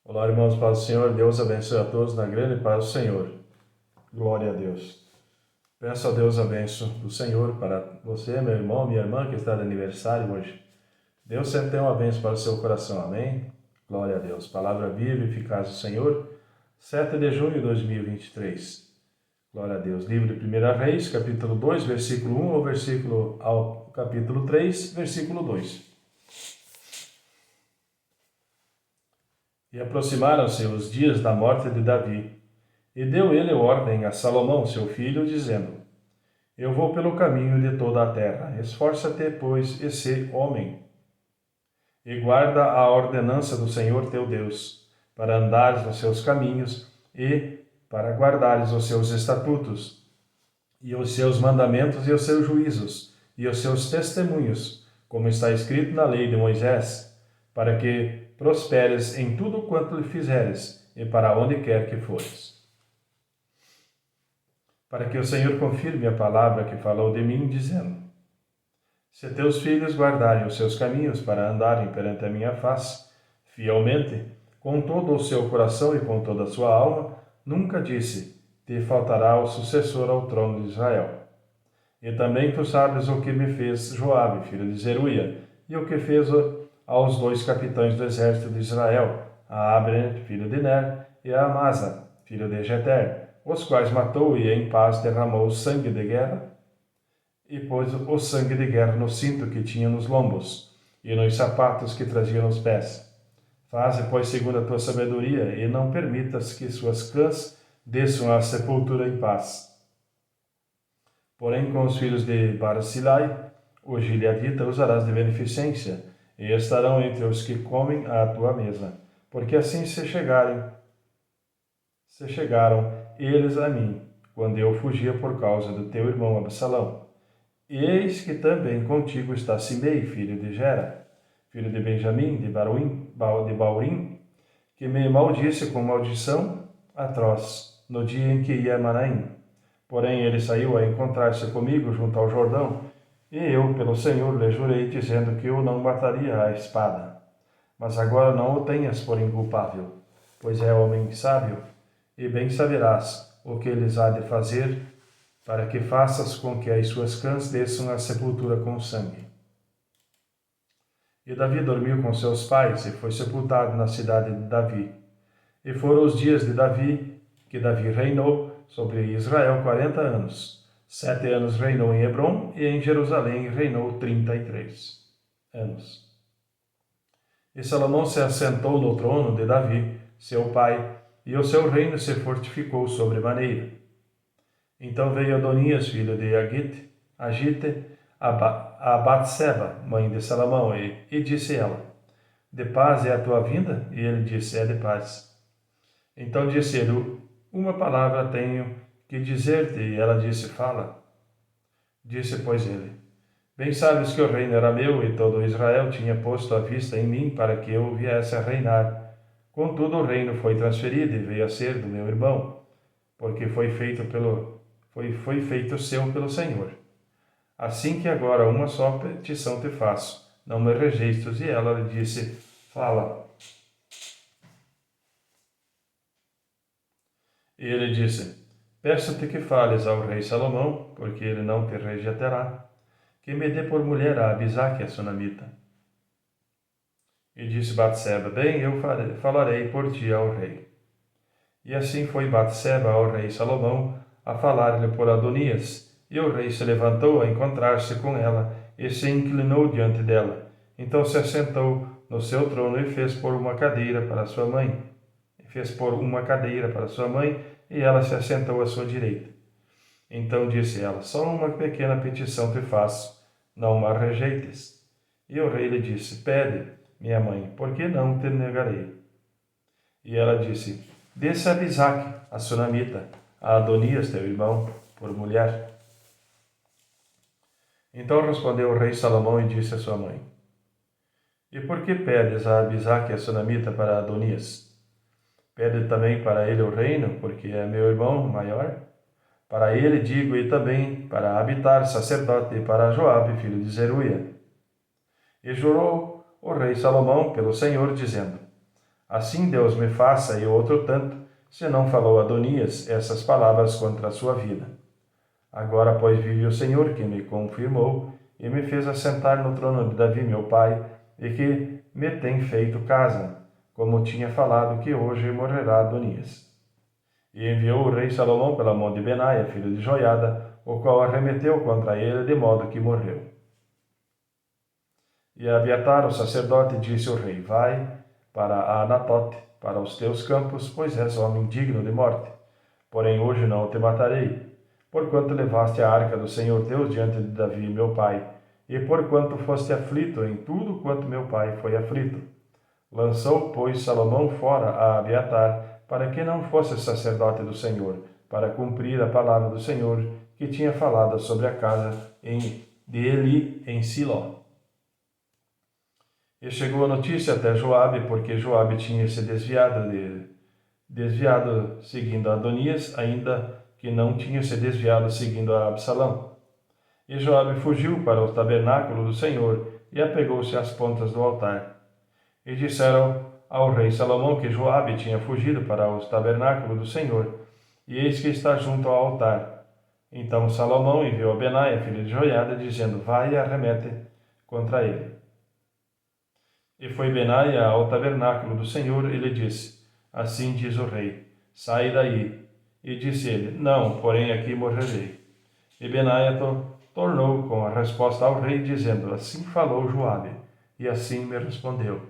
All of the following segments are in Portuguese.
Olá, irmãos, paz do Senhor. Deus abençoe a todos na grande paz do Senhor. Glória a Deus. Peço a Deus a bênção do Senhor para você, meu irmão, minha irmã, que está de aniversário hoje. Deus sempre tem uma bênção para o seu coração. Amém? Glória a Deus. Palavra viva e eficaz do Senhor. 7 de junho de 2023. Glória a Deus. Livro de 1 Reis, capítulo 2, versículo 1 ao capítulo 3, versículo 2. E aproximaram-se os dias da morte de Davi, e deu ele ordem a Salomão, seu filho, dizendo: Eu vou pelo caminho de toda a terra. Esforça-te, pois, e sê homem, e guarda a ordenança do Senhor teu Deus, para andares nos seus caminhos e para guardares os seus estatutos, e os seus mandamentos e os seus juízos, e os seus testemunhos, como está escrito na lei de Moisés, para que prosperes em tudo quanto lhe fizeres, e para onde quer que fores. Para que o Senhor confirme a palavra que falou de mim, dizendo: Se teus filhos guardarem os seus caminhos para andarem perante a minha face, fielmente, com todo o seu coração e com toda a sua alma, nunca disse: Te faltará o sucessor ao trono de Israel. E também tu sabes o que me fez Joabe, filho de Zeruia, e o que fez aos dois capitães do exército de Israel, a Abner, filho de Ner, e a Amasa, filho de Jeter, os quais matou e em paz derramou sangue de guerra, e pôs o sangue de guerra no cinto que tinha nos lombos, e nos sapatos que trazia nos pés. Faze, pois, segundo a tua sabedoria, e não permitas que suas cãs desçam à sepultura em paz. Porém, com os filhos de Barzilai, o gileadita, usarás de beneficência, e estarão entre os que comem à tua mesa, porque assim se chegaram eles a mim, quando eu fugia por causa do teu irmão Absalão. E eis que também contigo está Simei, filho de Gera, filho de Benjamim, de Baurim, que me maldisse com maldição atroz, no dia em que ia a Manaim. Porém ele saiu a encontrar-se comigo junto ao Jordão, e eu, pelo Senhor, lhe jurei, dizendo que eu não mataria à espada. Mas agora não o tenhas por inculpável, pois é homem sábio, e bem saberás o que lhes há de fazer, para que faças com que as suas cãs desçam à sepultura com sangue. E Davi dormiu com seus pais, e foi sepultado na cidade de Davi. E foram os dias de Davi, que Davi reinou sobre Israel 40 anos. 7 anos reinou em Hebrom, e em Jerusalém reinou 33 anos. E Salomão se assentou no trono de Davi, seu pai, e o seu reino se fortificou sobremaneira. Então veio Adonias, filho de Agite, a Batseba, mãe de Salomão, e disse ela: De paz é a tua vinda? E ele disse: É de paz. Então disse ele: Uma palavra tenho que dizer-te. E ela disse: Fala. Disse, pois, ele: Bem sabes que o reino era meu, e todo Israel tinha posto a vista em mim para que eu viesse a reinar. Contudo, o reino foi transferido e veio a ser do meu irmão, porque foi feito seu pelo Senhor. Assim que agora uma só petição te faço: não me rejeites. E ela lhe disse: Fala. E ele disse: Peço-te que fales ao rei Salomão, porque ele não te rejeitará, que me dê por mulher a Abisaque, a sunamita. E disse Batseba: Bem, eu falarei por ti ao rei. E assim foi Batseba ao rei Salomão a falar-lhe por Adonias, e o rei se levantou a encontrar-se com ela, e se inclinou diante dela. Então se assentou no seu trono e fez pôr uma cadeira para sua mãe. E ela se assentou à sua direita. Então disse ela: Só uma pequena petição te faço, não a rejeites. E o rei lhe disse: Pede, minha mãe, porque não te negarei. E ela disse: Dê-se a Abisaque, a sunamita, a Adonias, teu irmão, por mulher. Então respondeu o rei Salomão e disse à sua mãe: E por que pedes a Abisaque, a sunamita, para Adonias? Pede também para ele o reino, porque é meu irmão maior? Para ele digo, e também para habitar sacerdote, e para Joabe, filho de Zeruia. E jurou o rei Salomão pelo Senhor, dizendo: Assim Deus me faça e outro tanto, se não falou Adonias essas palavras contra a sua vida. Agora, pois, vive o Senhor, que me confirmou e me fez assentar no trono de Davi, meu pai, e que me tem feito casa, como tinha falado que hoje morrerá Adonias. E enviou o rei Salomão pela mão de Benaia, filho de Joiada, o qual arremeteu contra ele, de modo que morreu. E a Abiatar, o sacerdote, disse ao rei: Vai para Anatote, para os teus campos, pois és homem digno de morte. Porém hoje não te matarei, porquanto levaste a arca do Senhor Deus diante de Davi, meu pai, e porquanto foste aflito em tudo quanto meu pai foi aflito. Lançou, pois, Salomão fora a Abiatar, para que não fosse sacerdote do Senhor, para cumprir a palavra do Senhor, que tinha falado sobre a casa de Eli em Siló. E chegou a notícia até Joabe, porque Joabe tinha se desviado seguindo Adonias, ainda que não tinha se desviado seguindo a Absalão. E Joabe fugiu para o tabernáculo do Senhor e apegou-se às pontas do altar. E disseram ao rei Salomão que Joabe tinha fugido para o tabernáculo do Senhor, e eis que está junto ao altar. Então Salomão enviou a Benaia, filho de Joiada, dizendo: Vai e arremete contra ele. E foi Benaia ao tabernáculo do Senhor e lhe disse: Assim diz o rei: Sai daí. E disse ele: Não, porém aqui morrerei. E Benaia tornou com a resposta ao rei, dizendo: Assim falou Joabe, e assim me respondeu.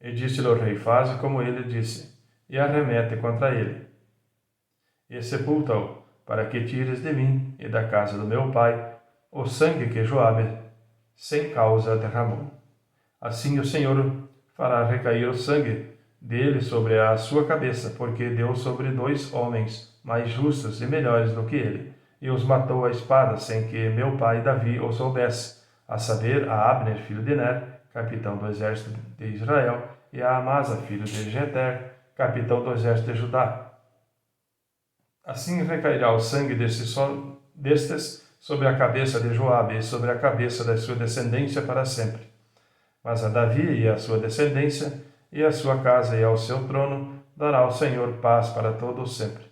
E disse-lhe o rei: Faze como ele disse, e arremete contra ele. E sepulta-o, para que tires de mim e da casa do meu pai o sangue que Joabe sem causa derramou. Assim o Senhor fará recair o sangue dele sobre a sua cabeça, porque deu sobre 2 homens mais justos e melhores do que ele, e os matou à espada, sem que meu pai Davi o soubesse, a saber, a Abner, filho de Ner, capitão do exército de Israel, e a Amasa, filho de Jeter, capitão do exército de Judá. Assim recairá o sangue destes sobre a cabeça de Joabe e sobre a cabeça da sua descendência para sempre. Mas a Davi e a sua descendência, e a sua casa e ao seu trono, dará o Senhor paz para todo o sempre.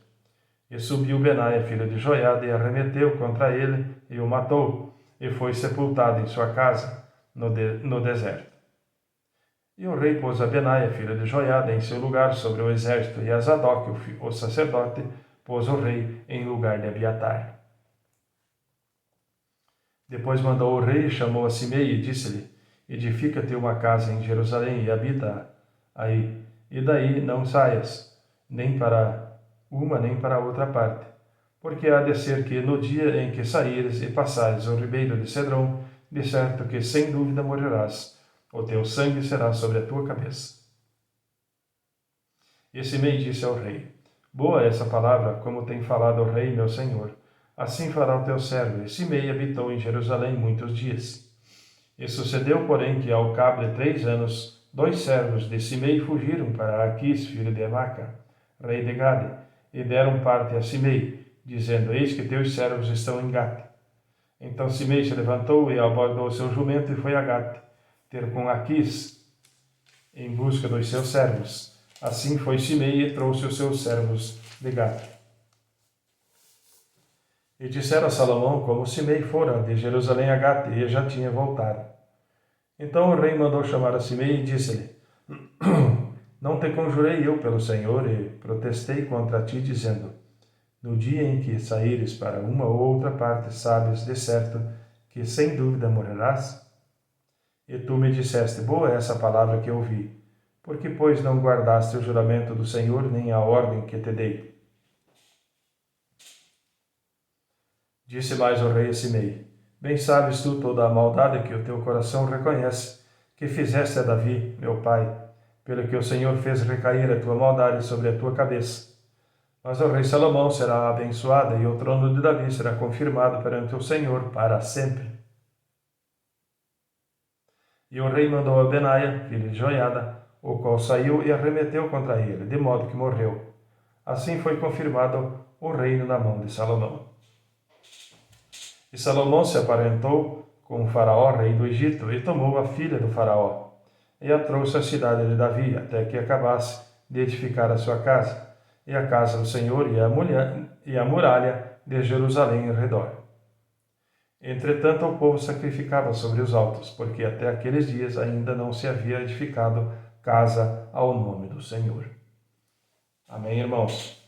E subiu Benaia, filho de Joiada, e arremeteu contra ele, e o matou, e foi sepultado em sua casa, no deserto. E o rei pôs a Benaia, filho de Joiada, em seu lugar sobre o exército, e a Zadok, o sacerdote, pôs o rei em lugar de Abiatar. Depois mandou o rei, chamou a Simei e disse-lhe: Edifica-te uma casa em Jerusalém e habita aí, e daí não saias, nem para uma nem para outra parte. Porque há de ser que no dia em que saíres e passares o ribeiro de Cedrom, de certo que sem dúvida morrerás, o teu sangue será sobre a tua cabeça. E Simei disse ao rei: Boa essa palavra, como tem falado o rei meu senhor. Assim fará o teu servo. E Simei habitou em Jerusalém muitos dias. E sucedeu, porém, que ao cabo de 3 anos, 2 servos de Simei fugiram para Aquis, filho de Maca, rei de Gade, e deram parte a Simei, dizendo: Eis que teus servos estão em Gate. Então Simei se levantou e abordou seu jumento e foi a Gate, ter com Aquis, em busca dos seus servos. Assim foi Simei e trouxe os seus servos de Gate. E disseram a Salomão como Simei fora de Jerusalém a Gate, e já tinha voltado. Então o rei mandou chamar a Simei e disse-lhe: Não te conjurei eu pelo Senhor e protestei contra ti, dizendo: No dia em que saíres para uma ou outra parte, sabes de certo que sem dúvida morrerás? E tu me disseste: Boa é essa palavra que ouvi. Por que, pois, não guardaste o juramento do Senhor, nem a ordem que te dei? Disse mais o rei a Simei: Bem sabes tu toda a maldade que o teu coração reconhece, que fizeste a Davi, meu pai, pelo que o Senhor fez recair a tua maldade sobre a tua cabeça. Mas o rei Salomão será abençoado, e o trono de Davi será confirmado perante o Senhor para sempre. E o rei mandou a Benaia, filho de Joiada, o qual saiu e arremeteu contra ele, de modo que morreu. Assim foi confirmado o reino na mão de Salomão. E Salomão se aparentou com o faraó, rei do Egito, e tomou a filha do faraó. e a trouxe à cidade de Davi, até que acabasse de edificar a sua casa, e a casa do Senhor e a muralha de Jerusalém em redor. Entretanto, o povo sacrificava sobre os altos, porque até aqueles dias ainda não se havia edificado casa ao nome do Senhor. Amém, irmãos?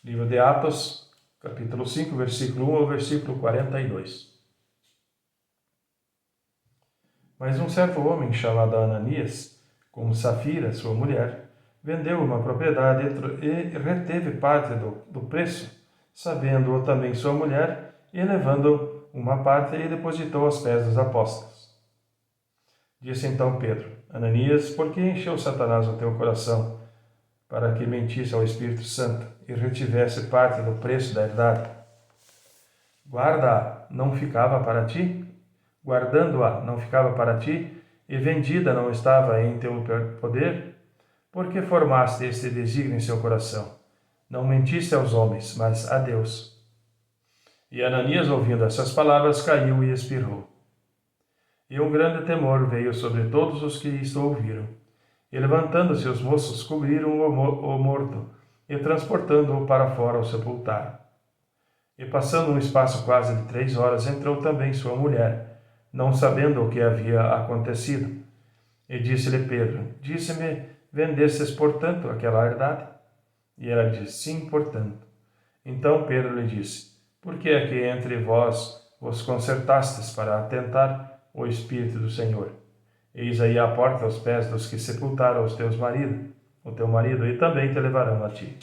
Livro de Atos, capítulo 5, versículo 1 ao versículo 42. Mas um certo homem chamado Ananias, com Safira, sua mulher, vendeu uma propriedade e reteve parte do preço, sabendo-o também sua mulher, e levando uma parte e depositou aos pés dos apóstolos. Disse então Pedro: Ananias, por que encheu Satanás o teu coração, para que mentisse ao Espírito Santo e retivesse parte do preço da herdade? Guarda-a, não ficava para ti? Guardando-a, não ficava para ti? E vendida não estava em teu poder? Por que formaste este desígnio em seu coração? Não mentiste aos homens, mas a Deus. E Ananias, ouvindo essas palavras, caiu e expirou. E um grande temor veio sobre todos os que isto ouviram. E levantando-se os moços, cobriram o morto, e transportando-o para fora, o sepultaram. E passando um espaço quase de 3 horas, entrou também sua mulher, não sabendo o que havia acontecido. E disse-lhe Pedro: Disse-me, vendestes, portanto, aquela herdade? E ela disse: Sim, portanto. Então Pedro lhe disse: Por que é que entre vós vos concertastes para atentar o Espírito do Senhor? Eis aí a porta aos pés dos que sepultaram o teu marido, e também te levarão a ti.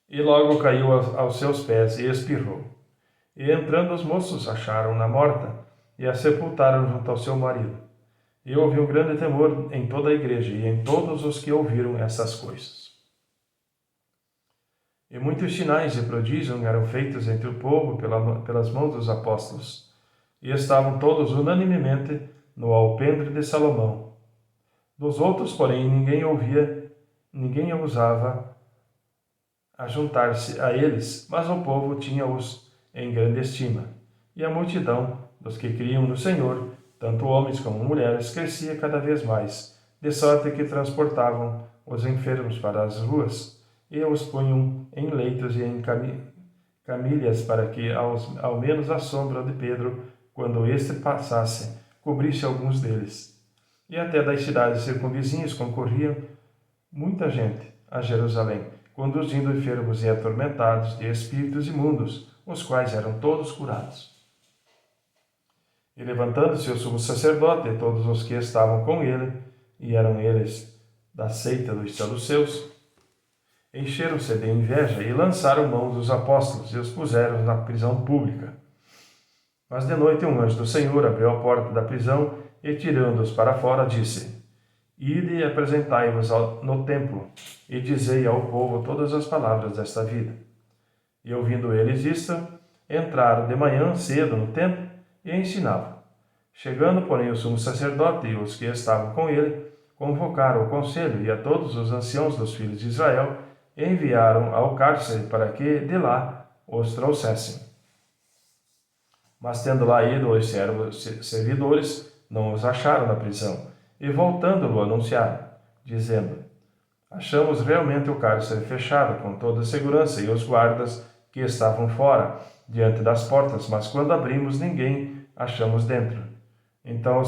E logo caiu aos seus pés e expirou. E entrando os moços, acharam-na morta, e a sepultaram junto ao seu marido. E houve um grande temor em toda a igreja e em todos os que ouviram essas coisas. E muitos sinais e prodígios eram feitos entre o povo pelas mãos dos apóstolos, e estavam todos unanimemente no alpendre de Salomão. Dos outros, porém, ninguém ousava a juntar-se a eles, mas o povo tinha-os em grande estima. E a multidão dos que criam no Senhor, tanto homens como mulheres, crescia cada vez mais, de sorte que transportavam os enfermos para as ruas e os punham em leitos e em camilhas, para que ao menos a sombra de Pedro, quando este passasse, cobrisse alguns deles. E até das cidades circunvizinhas concorriam muita gente a Jerusalém, conduzindo enfermos e atormentados de espíritos imundos, os quais eram todos curados. E levantando-se o sumo sacerdote e todos os que estavam com ele, e eram eles da seita dos saduceus, encheram-se de inveja e lançaram mão dos apóstolos e os puseram na prisão pública. Mas de noite um anjo do Senhor abriu a porta da prisão e, tirando-os para fora, disse: Ide e apresentai-vos no templo, e dizei ao povo todas as palavras desta vida. E ouvindo eles isto, entraram de manhã cedo no templo e ensinavam. Chegando, porém, o sumo sacerdote e os que estavam com ele, convocaram o conselho e a todos os anciãos dos filhos de Israel, e enviaram ao cárcere para que de lá os trouxessem. Mas tendo lá ido os servidores, não os acharam na prisão, e voltando-lo anunciaram, dizendo: Achamos realmente o cárcere fechado com toda a segurança e os guardas que estavam fora, diante das portas, mas quando abrimos ninguém achamos dentro. Então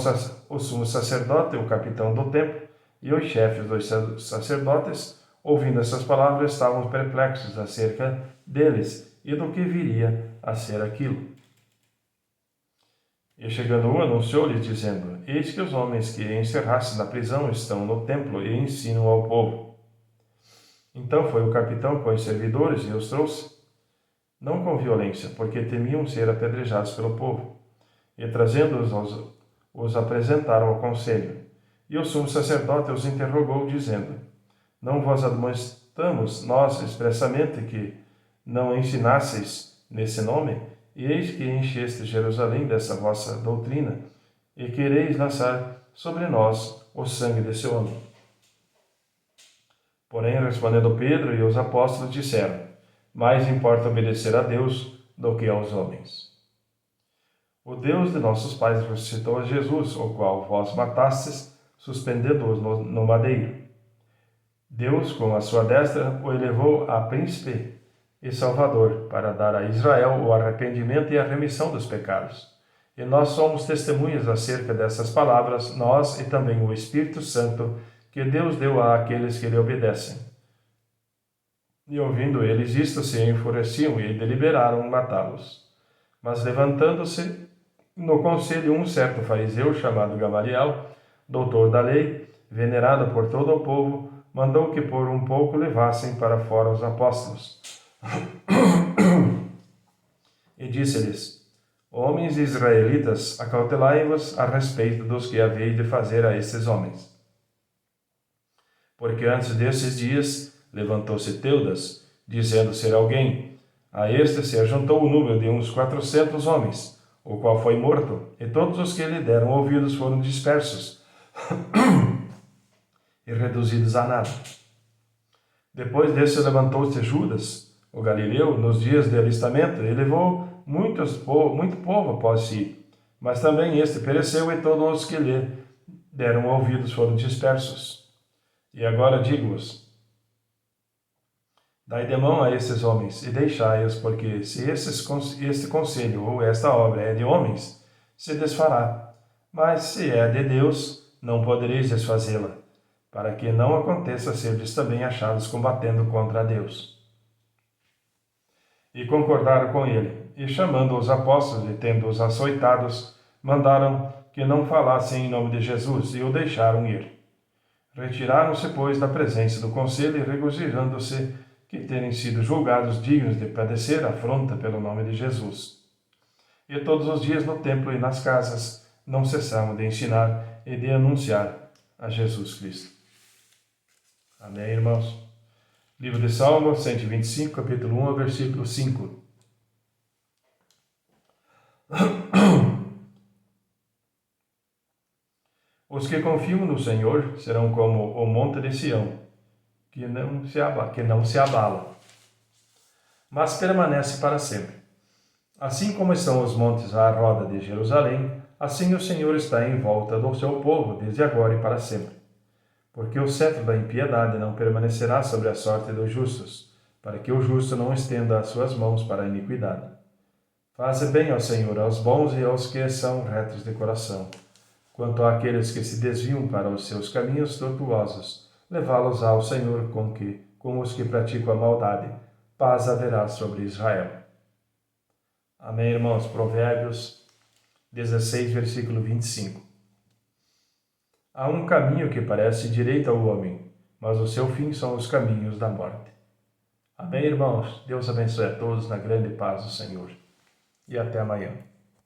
o sumo sacerdote, o capitão do templo e os chefes dos sacerdotes, ouvindo essas palavras, estavam perplexos acerca deles e do que viria a ser aquilo. E chegando um, anunciou-lhes, dizendo: Eis que os homens que encerraste na prisão estão no templo e ensinam ao povo. Então foi o capitão com os servidores e os trouxe, não com violência, porque temiam ser apedrejados pelo povo. E trazendo-os, os apresentaram ao conselho. E o sumo sacerdote os interrogou, dizendo: Não vos admoestamos nós expressamente que não ensinasseis nesse nome? E eis que encheste Jerusalém dessa vossa doutrina, e quereis lançar sobre nós o sangue desse homem. Porém, respondendo Pedro e os apóstolos, disseram: Mais importa obedecer a Deus do que aos homens. O Deus de nossos pais ressuscitou a Jesus, o qual vós matastes, suspendendo-o no madeiro. Deus, com a sua destra, o elevou a príncipe e salvador, para dar a Israel o arrependimento e a remissão dos pecados. E nós somos testemunhas acerca dessas palavras, nós e também o Espírito Santo, que Deus deu àqueles que lhe obedecem. E ouvindo eles isto, se enfureciam e deliberaram matá-los. Mas levantando-se no conselho um certo fariseu chamado Gamaliel, doutor da lei, venerado por todo o povo, mandou que por um pouco levassem para fora os apóstolos. E disse-lhes: Homens israelitas, acautelai-vos a respeito dos que haveis de fazer a estes homens. Porque antes desses dias levantou-se Teudas, dizendo ser alguém. A este se ajuntou o número de uns 400 homens, o qual foi morto, e todos os que lhe deram ouvidos foram dispersos e reduzidos a nada. Depois desse levantou-se Judas, o Galileu, nos dias de alistamento, e levou muito povo após si. Mas também este pereceu, e todos os que lhe deram ouvidos foram dispersos. E agora digo-vos: dai de mão a estes homens, e deixai-os, porque se este conselho ou esta obra é de homens, se desfará. Mas se é de Deus, não podereis desfazê-la, para que não aconteça serdes também achados combatendo contra Deus. E concordaram com ele, e chamando os apóstolos e tendo-os açoitados, mandaram que não falassem em nome de Jesus, e o deixaram ir. Retiraram-se, pois, da presença do conselho, e regozijando-se que terem sido julgados dignos de padecer afronta pelo nome de Jesus. E todos os dias no templo e nas casas não cessavam de ensinar e de anunciar a Jesus Cristo. Amém, irmãos? Livro de Salmos, 125, capítulo 1, versículo 5. Os que confiam no Senhor serão como o monte de Sião, que não se abala, mas permanece para sempre. Assim como estão os montes à roda de Jerusalém, assim o Senhor está em volta do seu povo, desde agora e para sempre. Porque o cetro da impiedade não permanecerá sobre a sorte dos justos, para que o justo não estenda as suas mãos para a iniquidade. Faze bem ao Senhor aos bons e aos que são retos de coração. Quanto àqueles que se desviam para os seus caminhos tortuosos, levá-los ao Senhor com os que praticam a maldade. Paz haverá sobre Israel. Amém, irmãos? Provérbios 16, versículo 25. Há um caminho que parece direito ao homem, mas o seu fim são os caminhos da morte. Amém, irmãos? Deus abençoe a todos na grande paz do Senhor. E até amanhã.